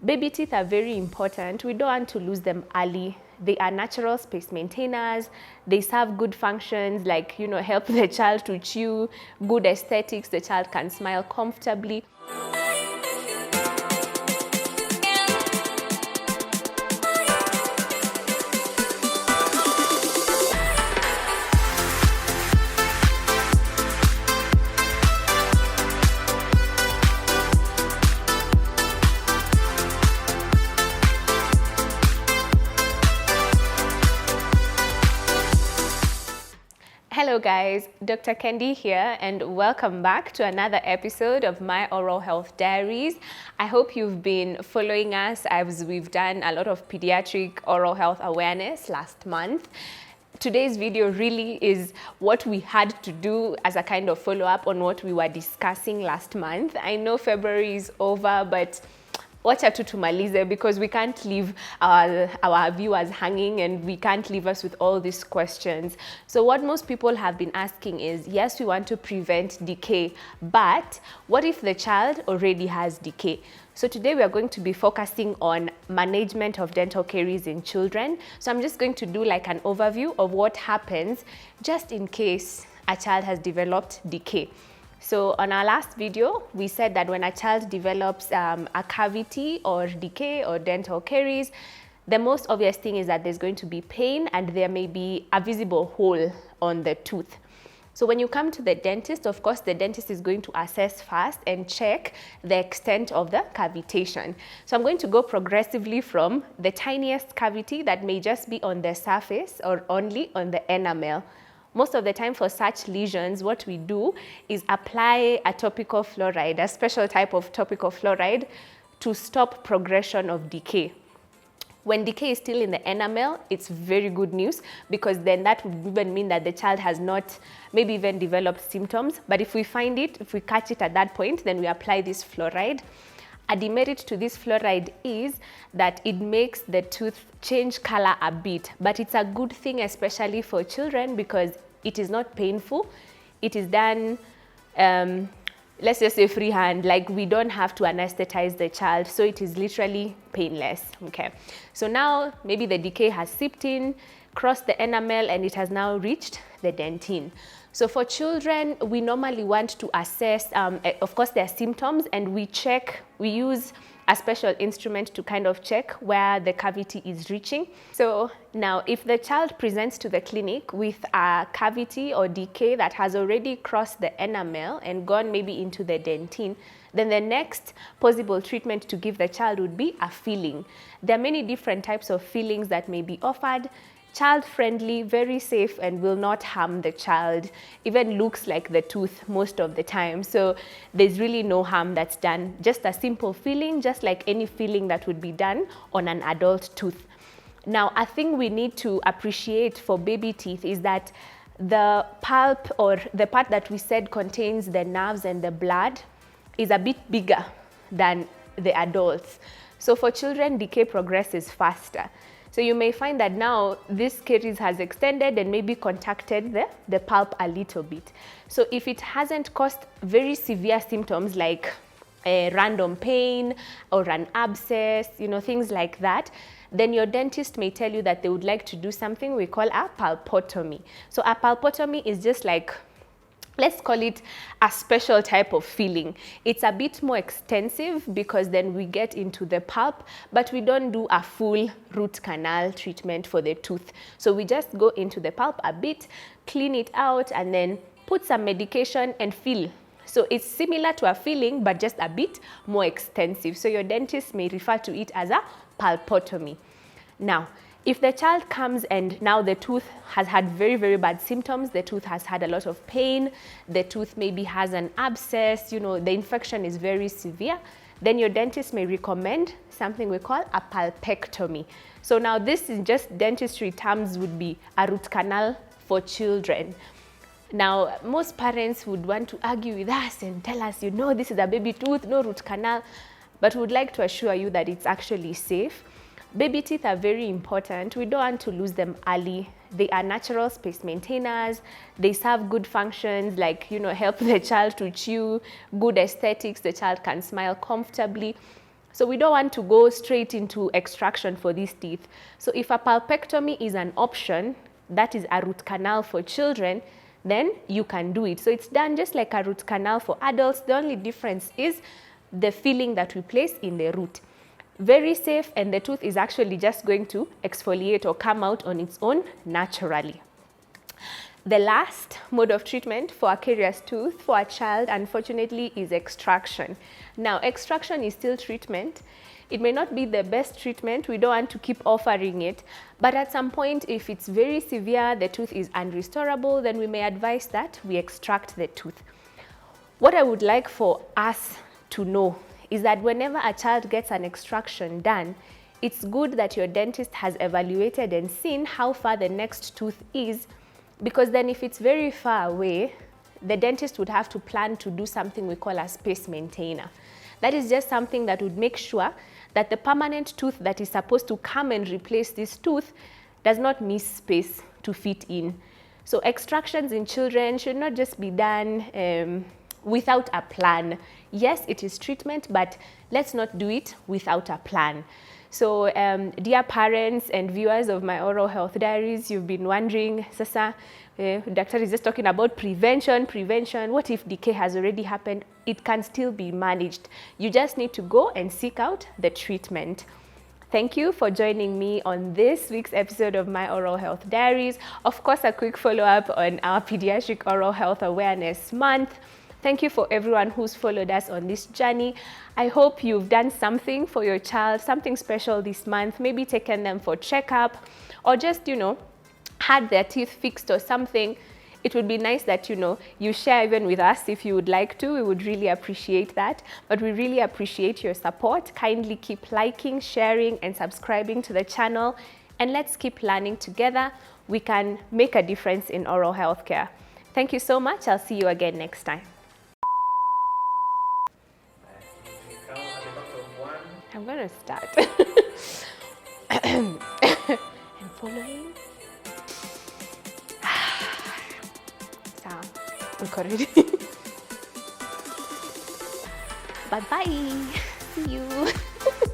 Baby teeth are very important. We don't want to lose them early. They are natural space maintainers. They serve good functions like, help the child to chew, good aesthetics, the child can smile comfortably. Hello guys, Dr. Kendi here and welcome back to another episode of My Oral Health Diaries. I hope you've been following us as we've done a lot of pediatric oral health awareness last month. Today's video really is what we had to do as a kind of follow-up on what we were discussing last month. I know February is over, but wacha tu tumalize because we can't leave our viewers hanging and we can't leave us with all these questions. So what most people have been asking is, yes, we want to prevent decay, but what if the child already has decay? So today we are going to be focusing on management of dental caries in children. So I'm just going to do like an overview of what happens just in case a child has developed decay. So on our last video, we said that when a child develops a cavity or decay or dental caries, the most obvious thing is that there's going to be pain and there may be a visible hole on the tooth. So when you come to the dentist, of course, the dentist is going to assess first and check the extent of the cavitation. So I'm going to go progressively from the tiniest cavity that may just be on the surface or only on the enamel. Most of the time for such lesions, what we do is apply a topical fluoride, a special type of topical fluoride to stop progression of decay. When decay is still in the enamel, it's very good news because then that would even mean that the child has not maybe even developed symptoms. But if we find it, if we catch it at that point, then we apply this fluoride. A demerit to this fluoride is that it makes the tooth change color a bit, but it's a good thing especially for children because it is not painful. It is done, let's just say freehand, like we don't have to anesthetize the child, so it is literally painless, okay? So now maybe the decay has seeped in, crossed the enamel, and it has now reached the dentine. So for children, we normally want to assess, of course, their symptoms, and we use a special instrument to kind of check where the cavity is reaching. So now, if the child presents to the clinic with a cavity or decay that has already crossed the enamel and gone maybe into the dentine, then the next possible treatment to give the child would be a filling. There are many different types of fillings that may be offered. Child-friendly, very safe, and will not harm the child. Even looks like the tooth most of the time. So there's really no harm that's done. Just a simple filling, just like any filling that would be done on an adult tooth. Now, a thing we need to appreciate for baby teeth is that the pulp, or the part that we said contains the nerves and the blood, is a bit bigger than the adults. So for children, decay progresses faster. So you may find that now this caries has extended and maybe contacted the pulp a little bit. So if it hasn't caused very severe symptoms like a random pain or an abscess, things like that, then your dentist may tell you that they would like to do something we call a pulpotomy. So a pulpotomy is just like, let's call it a special type of filling. It's a bit more extensive because then we get into the pulp, but we don't do a full root canal treatment for the tooth. So we just go into the pulp a bit, clean it out, and then put some medication and fill. So it's similar to a filling, but just a bit more extensive. So your dentist may refer to it as a pulpotomy. Now, if the child comes and now the tooth has had very, very bad symptoms, the tooth has had a lot of pain, the tooth maybe has an abscess, the infection is very severe, then your dentist may recommend something we call a pulpectomy. So now this is just dentistry terms, would be a root canal for children. Now, most parents would want to argue with us and tell us, this is a baby tooth, no root canal, but we would like to assure you that it's actually safe. Baby teeth are very important. We don't want to lose them early. They are natural space maintainers. They serve good functions like, help the child to chew, good aesthetics, the child can smile comfortably. So we don't want to go straight into extraction for these teeth. So if a pulpectomy is an option, that is a root canal for children, then you can do it. So it's done just like a root canal for adults. The only difference is the filling that we place in the root. Very safe, and the tooth is actually just going to exfoliate or come out on its own naturally. The last mode of treatment for a carious tooth for a child, unfortunately, is extraction. Now, extraction is still treatment. It may not be the best treatment. We don't want to keep offering it. But at some point, if it's very severe, the tooth is unrestorable, then we may advise that we extract the tooth. What I would like for us to know is that whenever a child gets an extraction done, it's good that your dentist has evaluated and seen how far the next tooth is, because then if it's very far away, the dentist would have to plan to do something we call a space maintainer. That is just something that would make sure that the permanent tooth that is supposed to come and replace this tooth does not miss space to fit in. So extractions in children should not just be done without a plan. Yes, it is treatment, but let's not do it without a plan. So dear parents and viewers of My Oral Health Diaries, you've been wondering, Sasa, Doctor is just talking about prevention. What if decay has already happened? It can still be managed. You just need to go and seek out the treatment. Thank you for joining me on this week's episode of My Oral Health Diaries. Of course, a quick follow-up on our Pediatric Oral Health Awareness Month. Thank you for everyone who's followed us on this journey. I hope you've done something for your child, something special this month, maybe taken them for checkup, or just, had their teeth fixed or something. It would be nice that, you share even with us if you would like to. We would really appreciate that. But we really appreciate your support. Kindly keep liking, sharing, and subscribing to the channel. And let's keep learning together. We can make a difference in oral health care. Thank you so much. I'll see you again next time. I'm gonna start. And following. So, ready. Bye bye. See you.